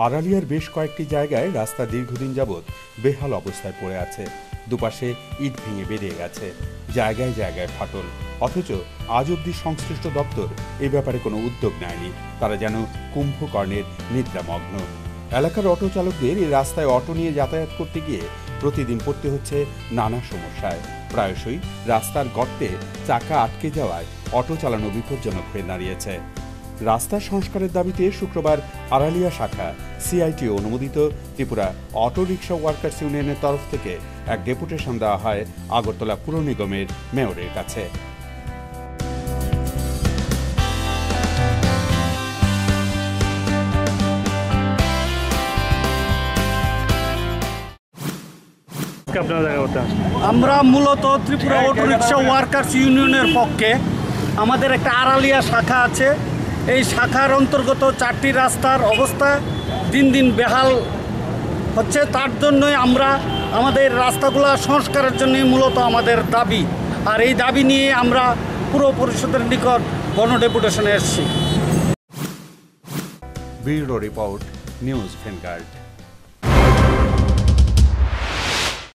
আড়ালিয়ার বেশ কয়েকটি জায়গায় রাস্তা দীর্ঘদিন যাবৎ বেহাল অবস্থায় পড়ে আছে। দুপাশে ইট ভেঙে বেরিয়ে গেছে, জায়গায় জায়গায় ফাটল। অথচ আজ অবধি সংশ্লিষ্ট দপ্তর এ ব্যাপারে কোনো উদ্যোগ নেয়নি। তারা যেন কুম্ভকর্ণের নিদ্রামগ্ন। এলাকার অটো চালকদের এই রাস্তায় অটো নিয়ে যাতায়াত করতে গিয়ে প্রতিদিন পড়তে হচ্ছে নানা সমস্যায়। প্রায়শই রাস্তার গর্তে চাকা আটকে যাওয়ায় অটো চালানো বিপজ্জনক হয়ে দাঁড়িয়েছে। রাস্তা সংস্কারের দাবিতে শুক্রবার আড়ালিয়া শাখা সিআইটিও অনুমোদিত ত্রিপুরা অটো রিক্সা ওয়ার্কার্স ইউনিয়নের তরফ থেকে এক ডেপুটেশন দেওয়া হয় আগরতলা পুর নিগমের মেয়রের কাছে। আমরা মূলত ত্রিপুরা অটো রিক্সা ওয়ার্কার্স ইউনিয়নের পক্ষে আমাদের একটা আড়ালিয়া শাখা আছে। এই শাখার অন্তর্গত 4টি রাস্তার অবস্থা দিন দিন বেহাল হচ্ছে। তার জন্যই আমরা আমাদের রাস্তাগুলো সংস্কারের জন্যই মূলত আমাদের দাবি। আর এই দাবি নিয়ে আমরা পুরো পরিষদের নিকট গণডেপুটেশনে এসেছি। Bureau report, news vanguard.